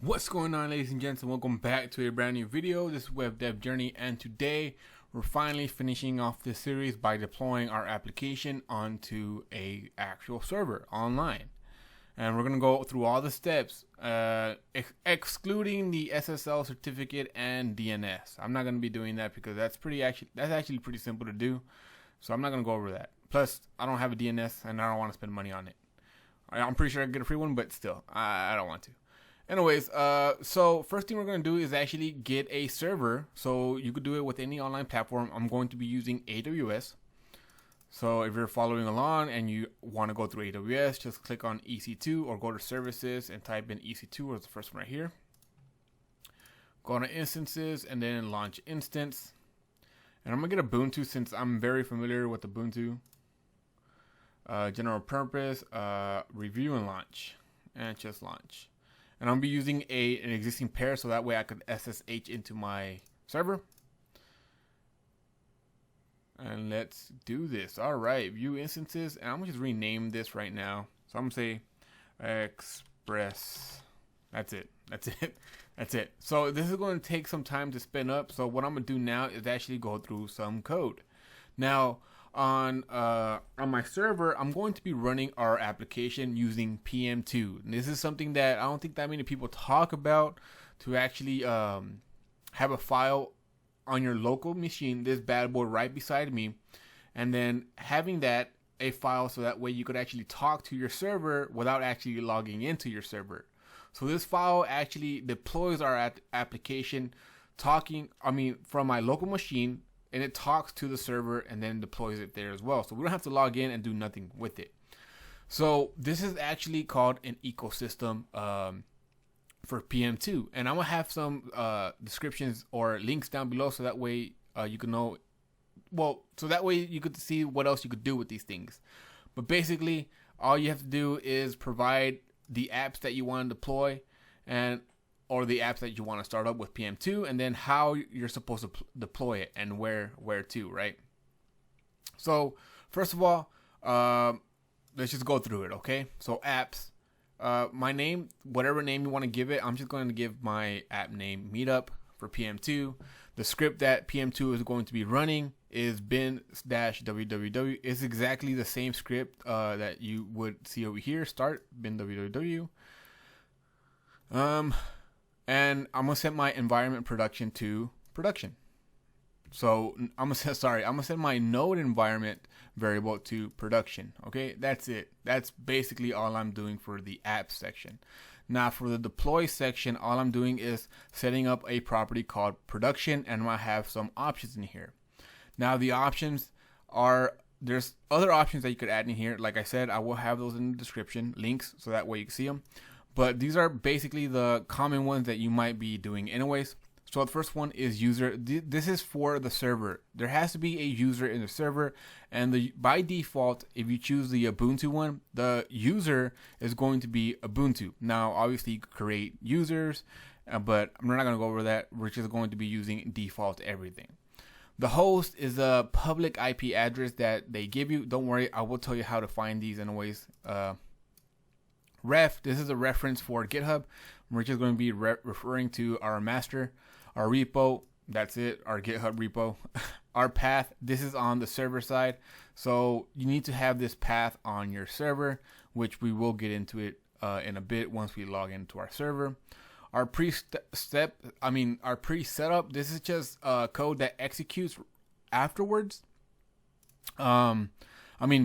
What's going on, ladies and gents, and welcome back to a brand new video. This is Web Dev Journey, and today we're finally finishing off this series by deploying our application onto a actual server online. And we're gonna go through all the steps, excluding the SSL certificate and DNS. I'm not gonna be doing that because that's actually pretty simple to do. So I'm not gonna go over that. Plus, I don't have a DNS and I don't want to spend money on it. I'm pretty sure I can get a free one, but still, I don't want to. Anyways, so first thing we're going to do is actually get a server. So you could do it with any online platform. I'm going to be using AWS. So if you're following along and you want to go through AWS, just click on EC2 or go to services and type in EC2 or the first one right here. Go to instances and then launch instance. And I'm going to get Ubuntu since I'm very familiar with Ubuntu. General purpose, review and launch. And just launch. And I'm going to be using an existing pair so that way I could SSH into my server. And let's do this. All right, view instances. And I'm going to just rename this right now. So I'm going to say Express. That's it. That's it. That's it. So this is going to take some time to spin up. So what I'm going to do now is actually go through some code. Now, on my server, I'm going to be running our application using PM2. And this is something that I don't think that many people talk about, to actually have a file on your local machine, this bad boy right beside me, and then having that a file so that way you could actually talk to your server without actually logging into your server. So this file actually deploys our application from my local machine, and it talks to the server and then deploys it there as well. So we don't have to log in and do nothing with it. So this is actually called an ecosystem for PM2. And I'm going to have some descriptions or links down below so that way you can know, so that way you could see what else you could do with these things. But basically, all you have to do is provide the apps that you want to deploy or the apps that you want to start up with PM2, and then how you're supposed to deploy it and where to, right? So first of all, let's just go through it, okay? So apps, my name, whatever name you want to give it, I'm just going to give my app name Meetup for PM2. The script that PM2 is going to be running is bin-www. It's exactly the same script that you would see over here. Start bin-www. And I'm gonna set my environment production to production. So I'm gonna set my node environment variable to production. Okay, that's it. That's basically all I'm doing for the app section. Now for the deploy section, all I'm doing is setting up a property called production, and I have some options in here. Now the options there's other options that you could add in here. Like I said, I will have those in the description, links, so that way you can see them. But these are basically the common ones that you might be doing anyways. So the first one is user. This is for the server. There has to be a user in the server, and by default, if you choose the Ubuntu one, the user is going to be Ubuntu. Now, obviously, you could create users, but we're not going to go over that. We're just going to be using default everything. The host is a public IP address that they give you. Don't worry, I will tell you how to find these anyways. Ref, this is a reference for GitHub. We're just going to be referring to our master, our repo, that's it, our GitHub repo. Our path, this is on the server side. So you need to have this path on your server, which we will get into it in a bit once we log into our server. Our pre-setup, this is just code that executes afterwards.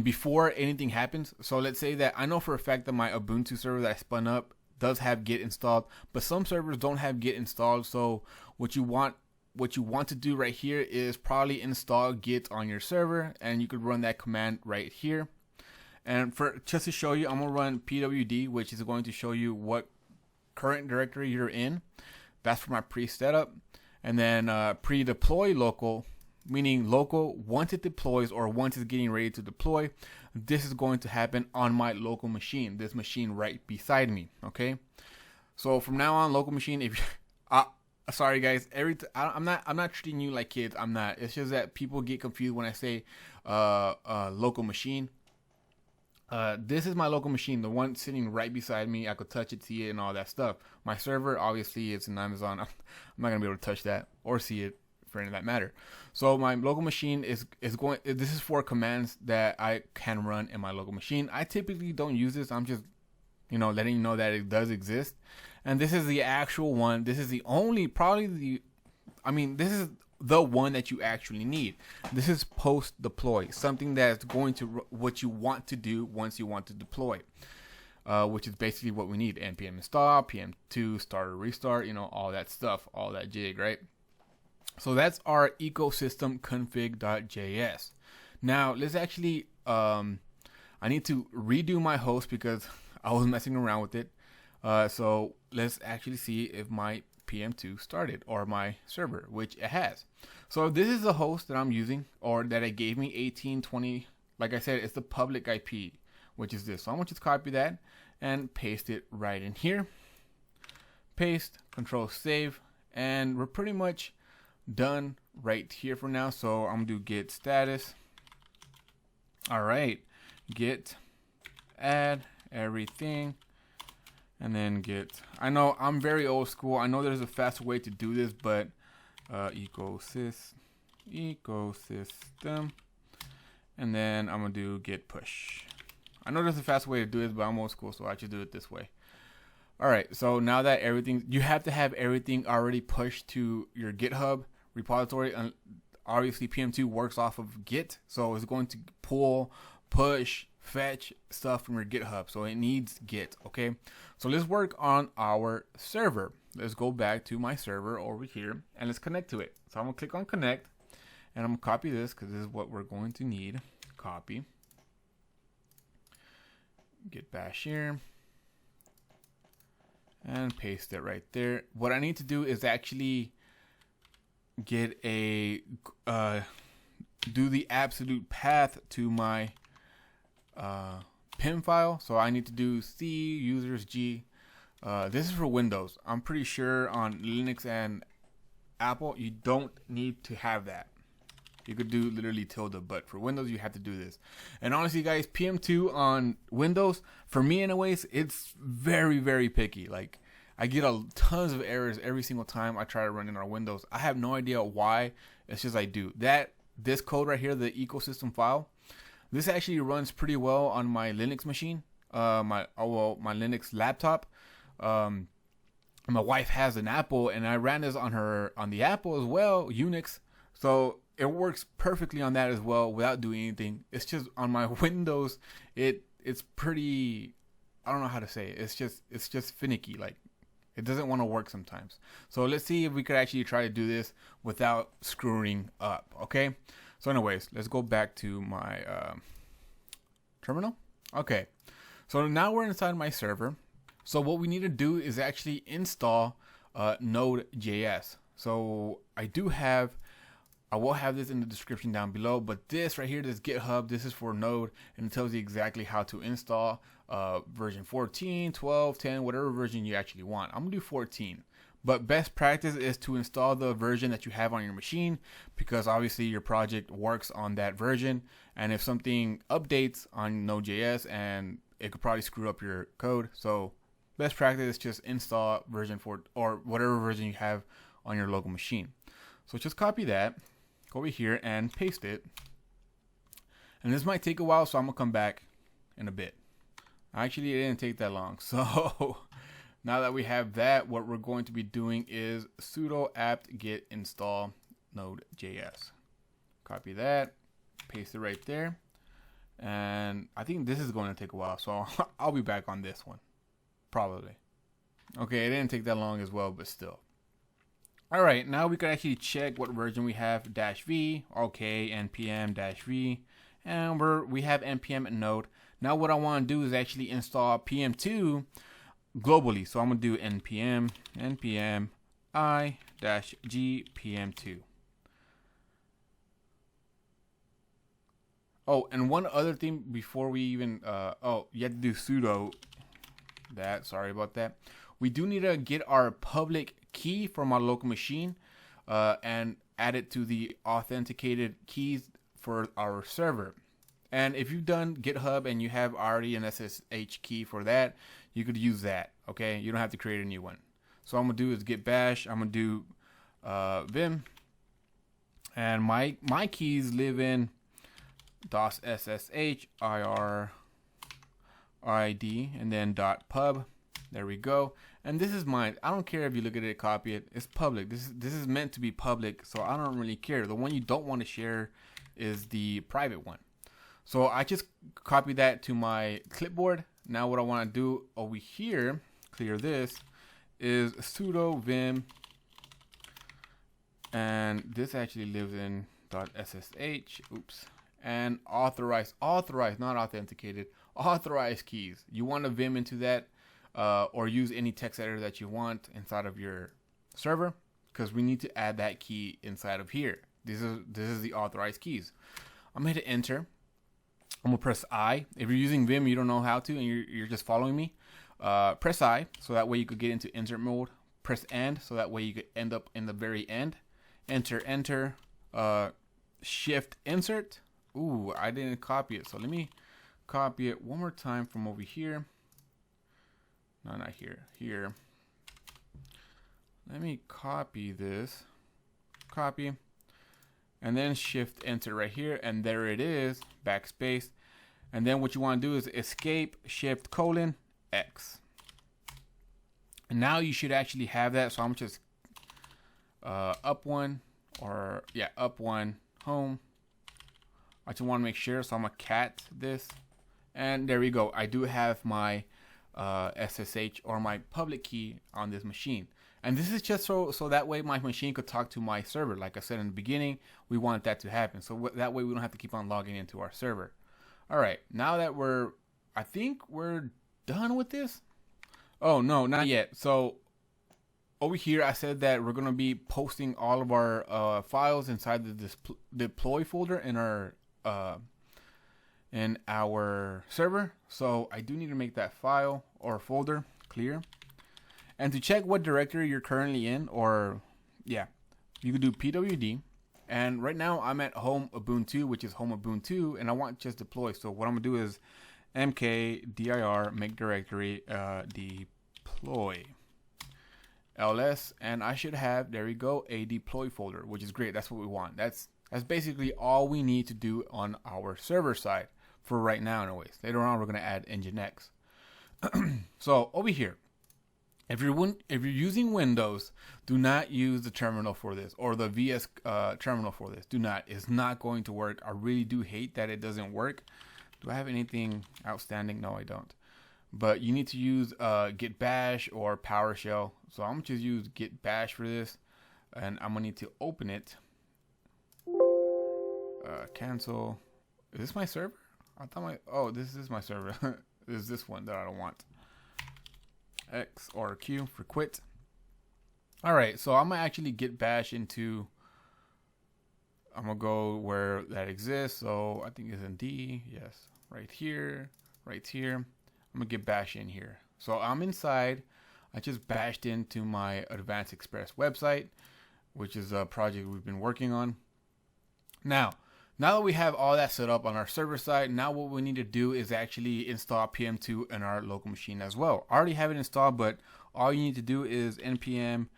Before anything happens. So let's say that I know for a fact that my Ubuntu server that I spun up does have Git installed, but some servers don't have Git installed. So what you want to do right here is probably install Git on your server, and you could run that command right here. And just to show you, I'm gonna run pwd, which is going to show you what current directory you're in. That's for my pre-setup. And then pre-deploy local, meaning local, once it deploys or once it's getting ready to deploy, this is going to happen on my local machine, this machine right beside me. Okay, so from now on, local machine. If sorry guys, I'm not treating you like kids. I'm not. It's just that people get confused when I say local machine. This is my local machine, the one sitting right beside me. I could touch it, see it, and all that stuff. My server, obviously, it's in Amazon. I'm not gonna be able to touch that or see it for any of that matter. So my local machine is going. This is for commands that I can run in my local machine. I typically don't use this. I'm just, letting you know that it does exist. And this is the actual one. This is the only, this is the one that you actually need. This is post deploy, something that's going to what you want to do once you want to deploy, which is basically what we need. npm install, PM2 start or restart, all that stuff, all that jig, right? So that's our ecosystem.config.js. Now let's actually, I need to redo my host because I was messing around with it. So let's actually see if my PM2 started, or my server, which it has. So this is the host that I'm using, or that it gave me, 1820. Like I said, it's the public IP, which is this. So I'm going to just copy that and paste it right in here. Paste, control save, and we're pretty much done right here for now. So I'm going to do git status. All right, git add everything. And then git. I know I'm very old school. I know there's a faster way to do this, but ecosystem. And then I'm gonna do git push. I know there's a faster way to do this, but I'm old school, so I just do it this way. All right. So now that you have to have everything already pushed to your GitHub repository. And obviously, PM2 works off of Git, so it's going to pull, push, fetch stuff from your GitHub, so it needs Git. Okay, so let's work on our server. Let's go back to my server over here and let's connect to it. So I'm gonna click on connect, and I'm gonna copy this because this is what we're going to need. Copy, git bash here, and paste it right there. What I need to do is actually get a do the absolute path to my PIM file. So I need to do C users G. This is for Windows. I'm pretty sure on Linux and Apple you don't need to have that. You could do literally tilde, but for Windows you have to do this. And honestly, guys, PM2 on Windows, for me anyways, it's very, very picky. Like, I get tons of errors every single time I try to run in our Windows. I have no idea why. It's just I do. This code right here, the ecosystem file, this actually runs pretty well on my Linux machine, my Linux laptop. My wife has an Apple, and I ran this on the Apple as well, Unix. So it works perfectly on that as well without doing anything. It's just on my Windows, it's pretty, I don't know how to say it. It's just finicky. Like, it doesn't want to work sometimes. So let's see if we could actually try to do this without screwing up. Okay. So anyways, let's go back to my terminal. Okay, so now we're inside my server. So what we need to do is actually install Node.js. So I will have this in the description down below, but this right here, this GitHub, this is for Node, and it tells you exactly how to install version 14, 12, 10, whatever version you actually want. I'm gonna do 14. But best practice is to install the version that you have on your machine, because obviously your project works on that version. And if something updates on Node.js, and it could probably screw up your code. So best practice is just install version 4 or whatever version you have on your local machine. So just copy that, go over here and paste it. And this might take a while, so I'm gonna come back in a bit. Actually, it didn't take that long. So now that we have that, what we're going to be doing is sudo apt get install node.js. Copy that, paste it right there. And I think this is going to take a while, so I'll be back on this one, probably. Okay, it didn't take that long as well, but still. All right, now we can actually check what version we have. -v, okay, npm-v, and we have npm and node. Now what I want to do is actually install PM2 globally. So I'm going to do npm i-g PM2. Oh, and one other thing before we even, you have to do sudo that. Sorry about that. We do need to get our public key from our local machine and add it to the authenticated keys for our server. And if you've done GitHub and you have already an SSH key for that, you could use that. Okay, you don't have to create a new one. So what I'm gonna do is git bash. I'm gonna do vim, and my keys live in DOS SSH IR ID and then .pub. There we go. And this is mine. I don't care if you look at it, copy it. It's public. This is meant to be public, so I don't really care. The one you don't want to share is the private one. So I just copy that to my clipboard. Now what I want to do over here, clear this, is sudo vim, and this actually lives in .ssh. Oops. And authorized, not authenticated, authorized keys. You want to vim into that, or use any text editor that you want inside of your server, because we need to add that key inside of here. This is the authorized keys. I'm gonna hit enter. I'm gonna press I. If you're using Vim, you don't know how to, and you're just following me. Press I, so that way you could get into insert mode. Press end, so that way you could end up in the very end. Enter. Shift insert. Ooh, I didn't copy it, so let me copy it one more time from over here. No, not here. Here. Let me copy this. Copy. And then shift enter right here, and there it is. Backspace. And then what you want to do is escape shift : X. And now you should actually have that. So I'm just up one home. I just want to make sure, so I'm gonna cat this, and there we go. I do have my SSH or my public key on this machine, and this is just so that way my machine could talk to my server. Like I said in the beginning, we want that to happen, so that way we don't have to keep on logging into our server. All right, now that I think we're done with this. Oh no, not yet. So over here, I said that we're gonna be posting all of our files inside the deploy folder in our server. So I do need to make that file or folder clear. And to check what directory you're currently in, or yeah, you could do pwd. And right now I'm at home Ubuntu, which is home Ubuntu, and I want just deploy. So what I'm gonna do is mkdir make directory deploy ls, and I should have, there we go, a deploy folder, which is great. That's what we want. That's basically all we need to do on our server side for right now anyways. Later on we're going to add Nginx. So over here, if you're using Windows, do not use the terminal for this, or the VS terminal for this. Do not. It's not going to work. I really do hate that it doesn't work. Do I have anything outstanding? No, I don't. But you need to use git bash or PowerShell. So I'm gonna just use git bash for this, and I'm gonna need to open it. Cancel. Is this my server? I thought this is my server. This is this one that I don't want. X or Q for quit. All right, so I'm gonna actually git bash into. I'm gonna go where that exists. So I think it's in D. Yes, right here, right here. I'm gonna get bash in here. So I'm inside. I just bashed into my Advanced Express website, which is a project we've been working on. Now that we have all that set up on our server side, now what we need to do is actually install PM2 in our local machine as well. I already have it installed, but all you need to do is npm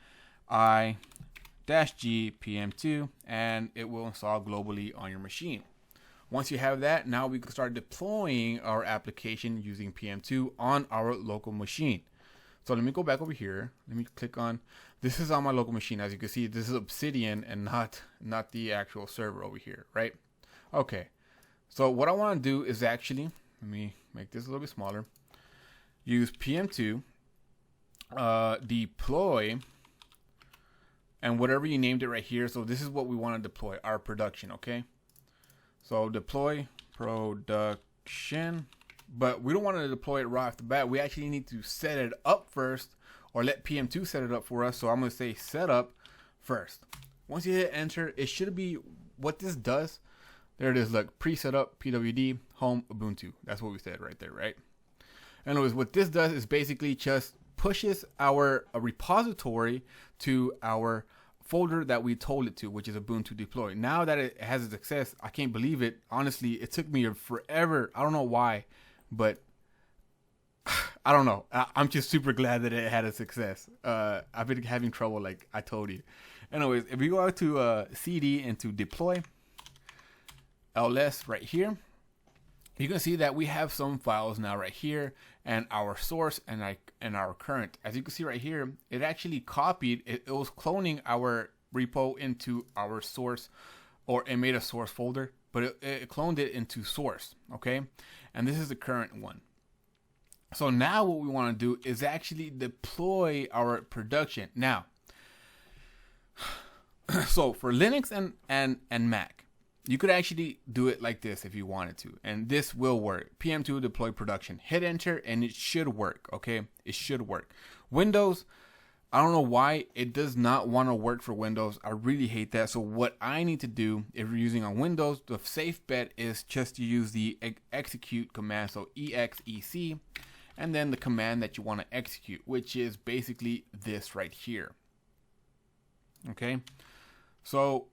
i-g PM2, and it will install globally on your machine. Once you have that, now we can start deploying our application using PM2 on our local machine. So let me go back over here. Let me click on, this is on my local machine. As you can see, this is Obsidian and not the actual server over here, right? Okay. So what I want to do is actually, let me make this a little bit smaller. Use PM2, deploy, and whatever you named it right here. So this is what we want to deploy, our production, okay? So deploy production, but we don't want to deploy it right off the bat. We actually need to set it up first, or let PM2 set it up for us. So I'm going to say setup first. Once you hit enter, it should be what this does. There it is. Look, pre-set up pwd home Ubuntu. That's what we said right there, right? Anyways, what this does is basically just pushes our repository to our folder that we told it to, which is Ubuntu Deploy. Now that it has a success, I can't believe it. Honestly, it took me forever. I don't know why, but I don't know. I'm just super glad that it had a success. I've been having trouble, like I told you. Anyways, if we go out to CD and to deploy, ls right here, you can see that we have some files now right here, and our source and our current. As you can see right here, it actually copied, it was cloning our repo into our source, or it made a source folder, but it cloned it into source, okay? And this is the current one. So now what we want to do is actually deploy our production. Now, so for Linux and Mac, you could actually do it like this if you wanted to, and this will work. PM2 deploy production. Hit enter and it should work, okay? It should work. Windows, I don't know why it does not want to work for Windows. I really hate that. So what I need to do, if you're using on Windows, the safe bet is just to use the execute command. So exec, and then the command that you want to execute, which is basically this right here. Okay? So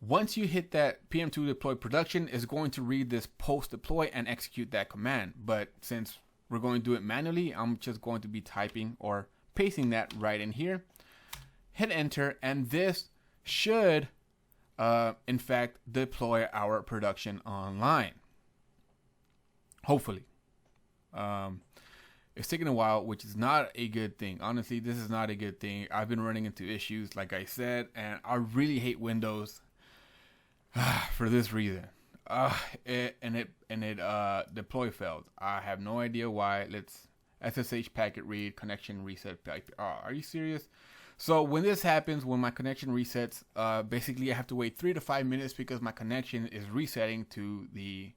once you hit that PM2 deploy production, is going to read this post deploy and execute that command. But since we're going to do it manually, I'm just going to be typing or pasting that right in here. Hit enter, and this should, in fact, deploy our production online. Hopefully. It's taking a while, which is not a good thing. Honestly, this is not a good thing. I've been running into issues, like I said, and I really hate Windows for this reason. It deploy failed. I have no idea why. Let's SSH packet read, connection reset. Are you serious? So when this happens, when my connection resets, basically I have to wait 3 to 5 minutes because my connection is resetting to the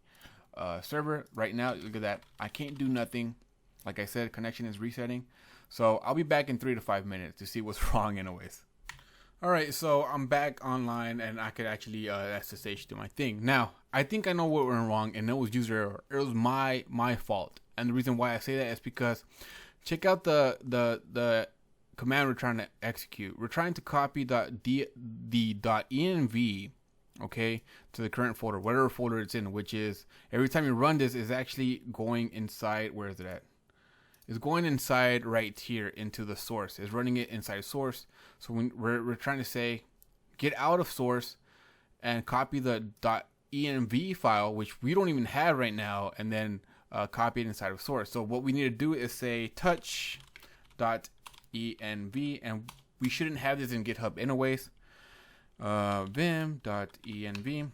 server. Right now, look at that. I can't do nothing. Like I said, connection is resetting. So I'll be back in 3 to 5 minutes to see what's wrong anyways. All right, so I'm back online and I could actually SSH do my thing. Now, I think I know what went wrong, and it was user error. It was my fault. And the reason why I say that is because check out the command we're trying to execute. We're trying to copy the .env, okay, to the current folder, whatever folder it's in, which is every time you run this is actually going inside. Where is it at? It's going inside right here into the source. It's running it inside source. So when we're trying to say get out of source and copy the .env file, which we don't even have right now, and then copy it inside of source. So what we need to do is say touch.env, and we shouldn't have this in GitHub anyways. vim.env,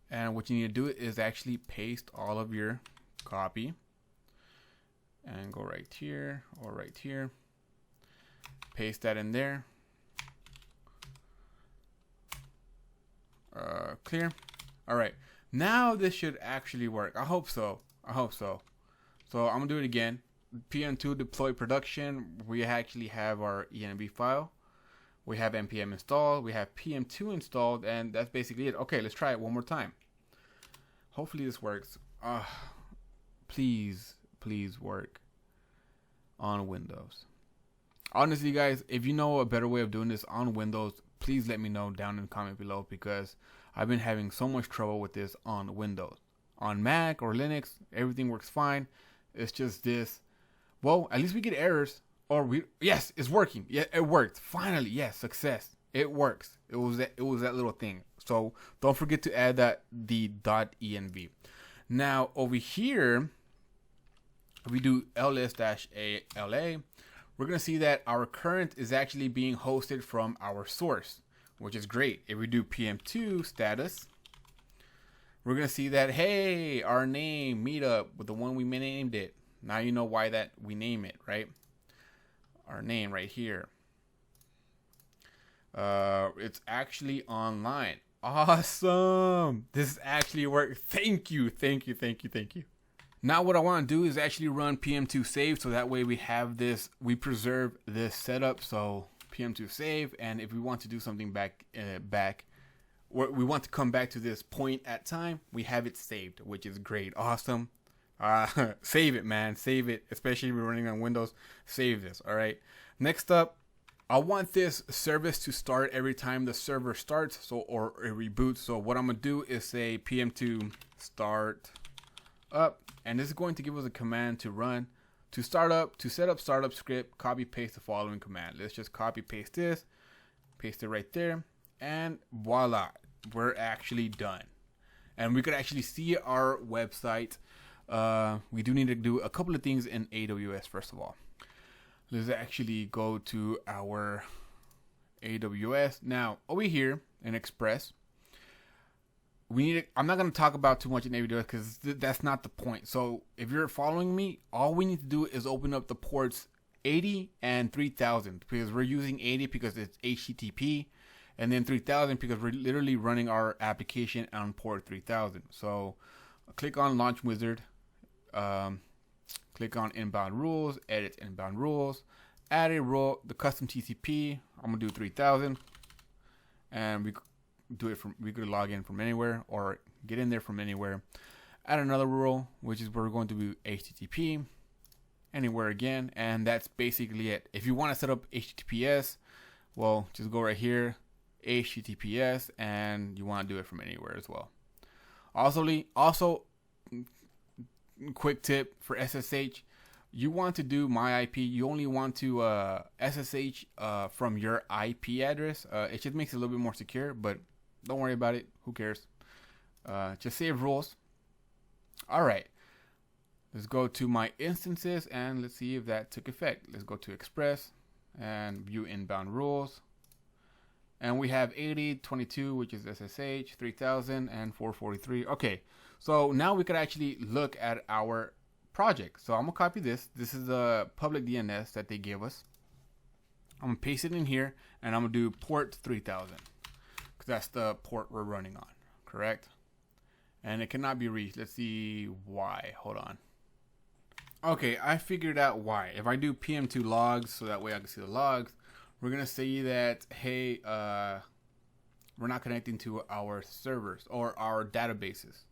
and what you need to do is actually paste all of your copy and go right here or right here, paste that in there. Clear. All right, now this should actually work. I hope so. So I'm gonna do it again. PM2 deploy production. We actually have our env file. We have npm installed. We have PM2 installed, and that's basically it. Okay, let's try it one more time. Hopefully this works. Please work on Windows. Honestly, guys, if you know a better way of doing this on Windows, please let me know down in the comment below, because I've been having so much trouble with this on Windows. On Mac or Linux, everything works fine. It's just this. Well, at least we get errors. Yes, it's working. Yeah, it worked. Finally, yes, success. It works. It was that little thing. So don't forget to add the .env. Now over here, if we do ls-ala, we're gonna see that our current is actually being hosted from our source, which is great. If we do PM2 status, we're gonna see that, hey, our name meetup with the one we named it. Now you know why that we name it, right? Our name right here. It's actually online. Awesome. This actually worked. Thank you. Now what I want to do is actually run PM2 save, so that way we have this, we preserve this setup. So PM2 save, and if we want to do something back, we want to come back to this point at time, we have it saved, which is great. Awesome. Save it, man. Save it, especially if we're running on Windows. Save this. All right. Next up, I want this service to start every time the server starts, or it reboots. So what I'm gonna do is say PM2 start up, and this is going to give us a command to run to start up. To set up startup script, copy paste the following command. Let's just copy paste this, paste it right there, and voila, we're actually done. And we could actually see our website. We do need to do a couple of things in AWS first of all. Let's actually go to our AWS. Now, over here in Express, I'm not going to talk about too much in AWS because that's not the point. So if you're following me, all we need to do is open up the ports 80 and 3000 because we're using 80 because it's HTTP, and then 3000 because we're literally running our application on port 3000. So click on Launch Wizard. Click on inbound rules, edit inbound rules, add a rule, the custom TCP. I'm gonna do 3000, and we could log in from anywhere or get in there from anywhere. Add another rule, which is we're going to do HTTP anywhere again, and that's basically it. If you want to set up HTTPS, well, just go right here, HTTPS, and you want to do it from anywhere as well. Also. Quick tip for SSH, you want to do my IP, you only want to SSH from your IP address. It just makes it a little bit more secure, but don't worry about it, who cares. Just save rules. Alright, let's go to my instances and let's see if that took effect. Let's go to Express and view inbound rules, and we have 80, 22, which is SSH, 3000, and 443. Okay, so now we could actually look at our project. So I'm gonna copy this. This is the public DNS that they gave us. I'm gonna paste it in here, and I'm gonna do port 3000 because that's the port we're running on, correct? And it cannot be reached. Let's see why. Hold on. Okay, I figured out why. If I do PM2 logs, so that way I can see the logs, we're gonna say that, hey, we're not connecting to our servers or our databases.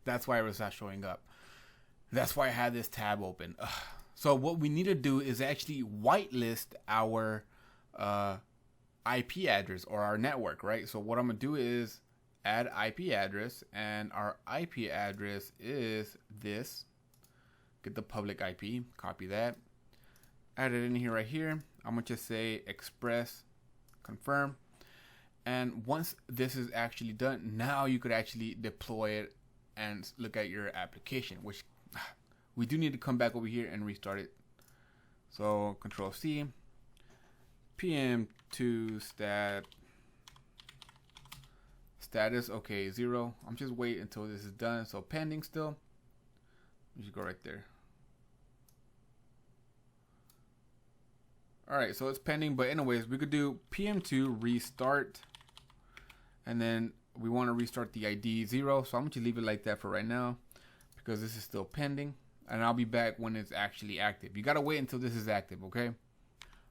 That's why it was not showing up. That's why I had this tab open. So what we need to do is actually whitelist our IP address or our network, right? So what I'm gonna do is add IP address, and our IP address is this. Get the public IP, copy that, add it in here right here. I'm gonna just say express confirm, and once this is actually done, now you could actually deploy it and look at your application, which we do need to come back over here and restart it. So Control C, PM2 status, okay, 0. I'm just waiting until this is done. So pending still. You should go right there. Alright, so it's pending, but anyways, we could do PM2 restart, and then we want to restart the ID 0. So I'm going to leave it like that for right now because this is still pending, and I'll be back when it's actually active. You got to wait until this is active, okay?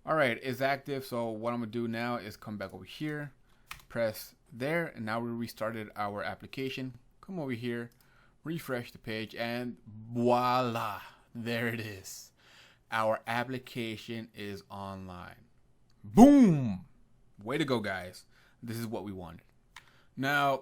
Alright, it's active, so what I'm going to do now is come back over here, press there, and now we restarted our application. Come over here, refresh the page, and voila, there it is. Our application is online. Boom! Way to go, guys. This is what we wanted. Now,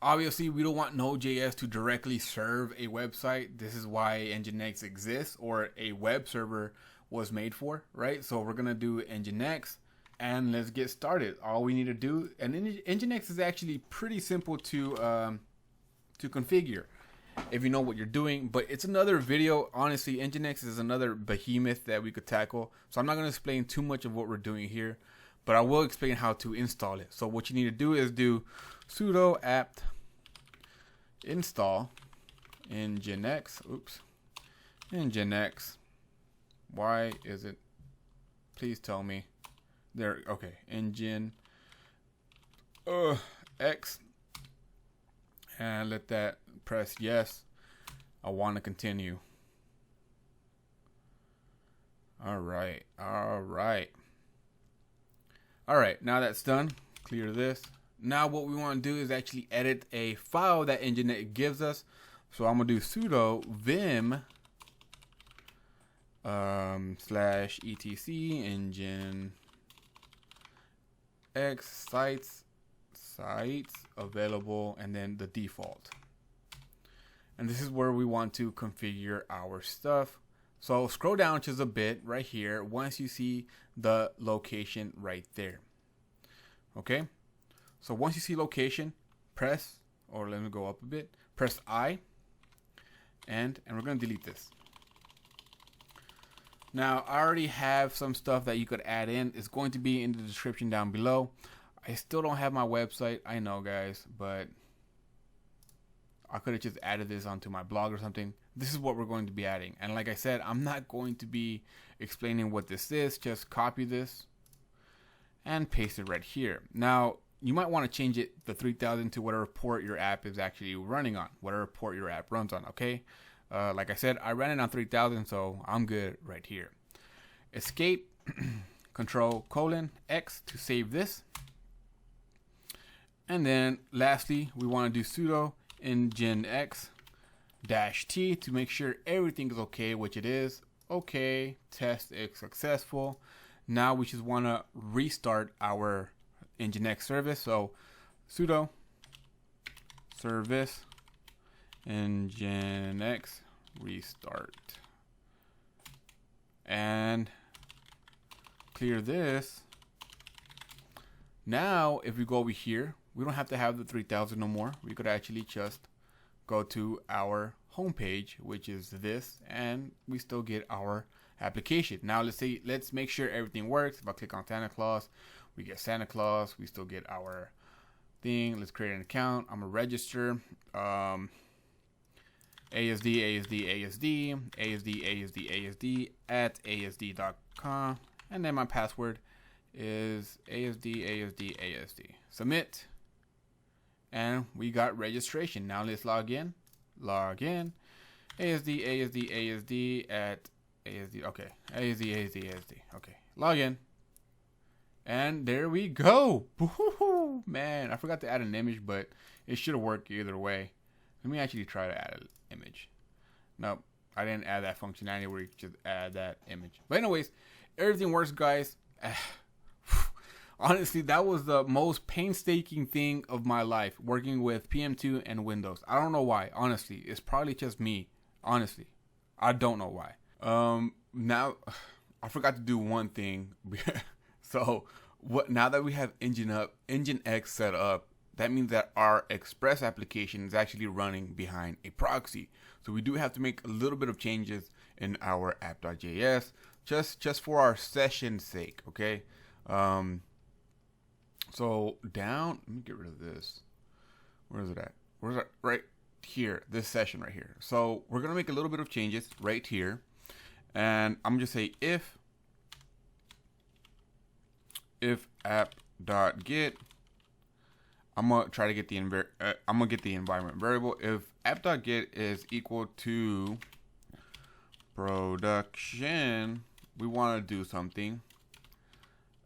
obviously, we don't want Node.js to directly serve a website. This is why Nginx exists, or a web server was made for, right? So we're going to do Nginx, and let's get started. All we need to do, and Nginx is actually pretty simple to configure if you know what you're doing, but it's another video. Honestly, Nginx is another behemoth that we could tackle, so I'm not going to explain too much of what we're doing here, but I will explain how to install it. So what you need to do is do sudo apt install Nginx. Nginx. Why is it? Please tell me. There. Okay. Nginx. And let that press yes. I want to continue. All right. Now that's done. Clear this. Now what we want to do is actually edit a file that Nginx gives us. So I'm gonna do sudo vim slash etc Nginx sites available, and then the default. And this is where we want to configure our stuff. So scroll down just a bit right here once you see the location right there. Okay, so once you see location, press, or let me go up a bit, press I, and we're going to delete this. Now, I already have some stuff that you could add in. It's going to be in the description down below. I still don't have my website, I know, guys, but I could have just added this onto my blog or something. This is what we're going to be adding. And like I said, I'm not going to be explaining what this is. Just copy this and paste it right here. Now, you might want to change it, the 3000, to whatever port your app is actually running on, whatever port your app runs on, okay? Like I said, I ran it on 3000, so I'm good right here. Escape, Control:X to save this. And then lastly, we want to do sudo Nginx-T to make sure everything is okay, which it is. Okay, test is successful. Now we just want to restart our Nginx service. So sudo service Nginx restart, and clear this. Now if we go over here, we don't have to have the 3000 no more. We could actually just go to our home page, which is this, and we still get our application. Now let's make sure everything works. If I click on Santa Claus, we get Santa Claus. We still get our thing. Let's create an account. I'm gonna register. ASD at asd.com, and then my password is ASD. Submit, and we got registration. Now let's log in. ASD at ASD. Okay, ASD. Okay, log in, and there we go. Man, I forgot to add an image, but it should have worked either way. Let me actually try to add an image. Nope, I didn't add that functionality where you just add that image. But anyways, everything works, guys. Honestly, that was the most painstaking thing of my life, working with PM2 and Windows. I don't know why. Honestly, it's probably just me. Honestly, I don't know why. Now I forgot to do one thing. So now that we have Nginx set up, that means that our Express application is actually running behind a proxy. So we do have to make a little bit of changes in our app.js just for our session's sake, okay? So down, let me get rid of this. Where is it at? Where's it? Right here, this session right here. So we're gonna make a little bit of changes right here, and I'm gonna just say if app.get, I'm gonna try to get the environment variable. If app.get is equal to production, we want to do something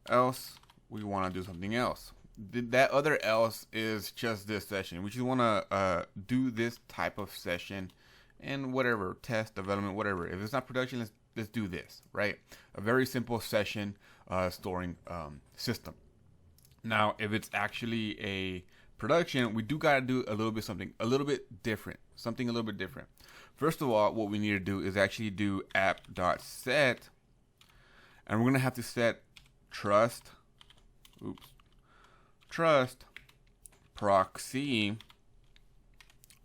else. We want to do something else. That other else is just this session. We just want to do this type of session and whatever, test, development, whatever. If it's not production, let's do this, right? A very simple session storing system. Now, if it's actually a production, we do got to do something a little bit different. First of all, what we need to do is actually do app.set, and we're going to have to set trust proxy.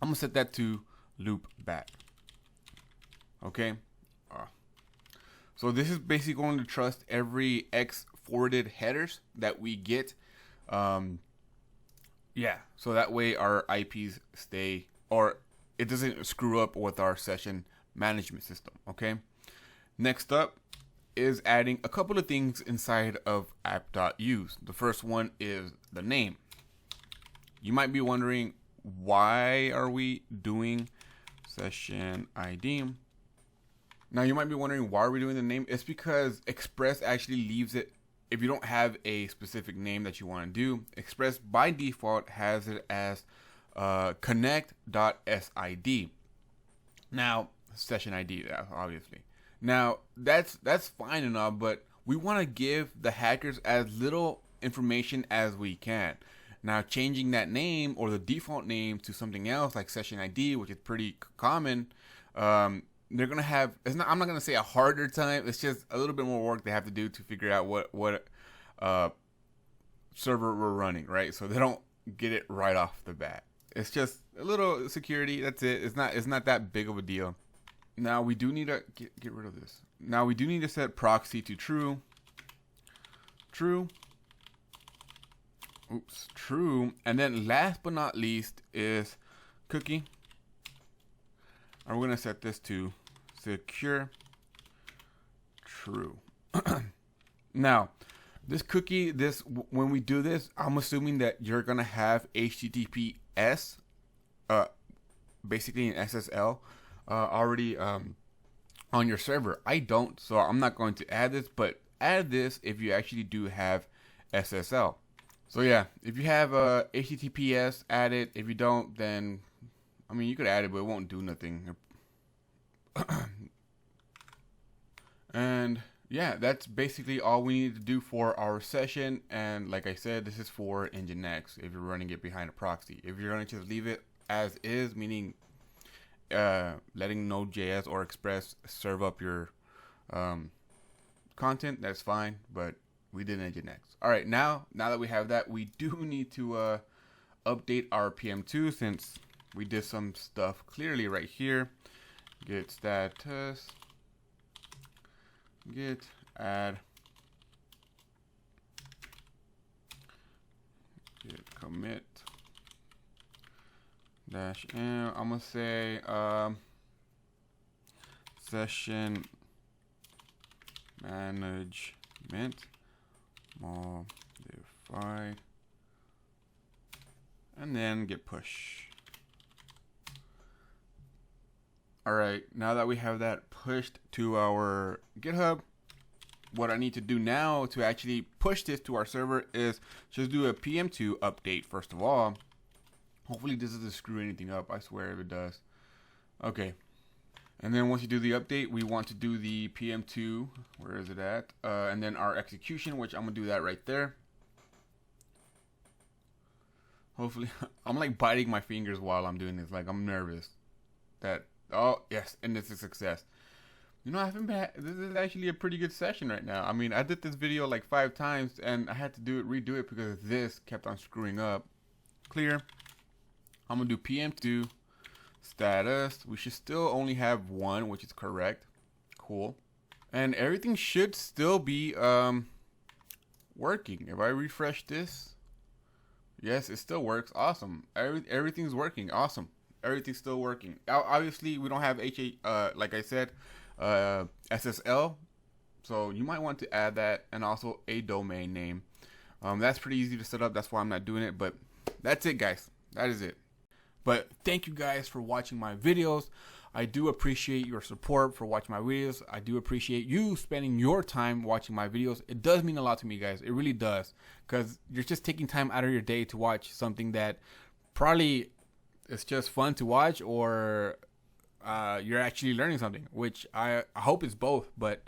I'm going to set that to loopback. Okay. So this is basically going to trust every X-forwarded headers that we get. Yeah, so that way our IPs stay, or it doesn't screw up with our session management system, okay? Next up is adding a couple of things inside of app.use. The first one is the name. You might be wondering, why are we doing session ID? Now you might be wondering, why are we doing the name? It's because Express actually leaves it. If you don't have a specific name that you want to do, Express by default has it as connect.sid. Now, session ID, obviously. Now that's fine and all, but we want to give the hackers as little information as we can. Now changing that name or the default name to something else like session ID, which is pretty common, they're gonna have. I'm not gonna say a harder time. It's just a little bit more work they have to do to figure out what server we're running, right? So they don't get it right off the bat. It's just a little security. That's it. It's not that big of a deal. Now we do need to get rid of this. Now we do need to set proxy to true. True. Oops, true. And then last but not least is cookie. And we're gonna set this to secure true. Now, this cookie, when we do this, I'm assuming that you're gonna have HTTPS, basically an SSL, already on your server. I don't, so I'm not going to add this, but add this if you actually do have SSL. So yeah, if you have HTTPS, add it. If you don't, then I mean you could add it, but it won't do nothing. And yeah, that's basically all we need to do for our session. And like I said, this is for Nginx if you're running it behind a proxy. If you're going to just leave it as is, meaning letting Node.js or Express serve up your content, that's fine. But we did Nginx. All right, now that we have that, we do need to update our PM2 since we did some stuff clearly right here. Git status, git add, git commit -m. I'm gonna say session management modified, and then git push. All right, now that we have that pushed to our GitHub, what I need to do now to actually push this to our server is just do a PM2 update first of all. Hopefully this doesn't screw anything up. I swear if it does. Okay. And then once you do the update, we want to do the PM2. Where is it at? And then our execution, which I'm going to do that right there. Hopefully. I'm like biting my fingers while I'm doing this. Like I'm nervous. Oh, yes. And it's a success. You know, this is actually a pretty good session right now. I mean, I did this video like 5 times and I had to redo it because this kept on screwing up. Clear. I'm going to do PM2 status. We should still only have 1, which is correct. Cool. And everything should still be working. If I refresh this, yes, it still works. Awesome. Everything's working. Awesome. Everything's still working. Obviously, we don't have like I said, SSL. So you might want to add that, and also a domain name. That's pretty easy to set up. That's why I'm not doing it. But that's it, guys. That is it. But thank you guys for watching my videos. I do appreciate your support for watching my videos. I do appreciate you spending your time watching my videos. It does mean a lot to me, guys. It really does. Because you're just taking time out of your day to watch something that probably it's just fun to watch, or you're actually learning something, which I hope it's both. But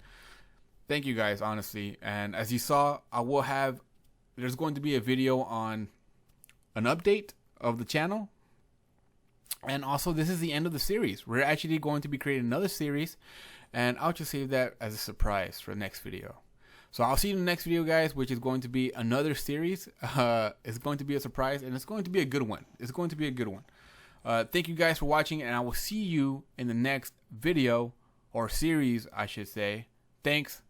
thank you guys, honestly. And as you saw, there's going to be a video on an update of the channel. And also, this is the end of the series. We're actually going to be creating another series, and I'll just save that as a surprise for the next video. So I'll see you in the next video, guys, which is going to be another series. It's going to be a surprise, and it's going to be a good one. It's going to be a good one. Thank you guys for watching, and I will see you in the next video, or series, I should say. Thanks.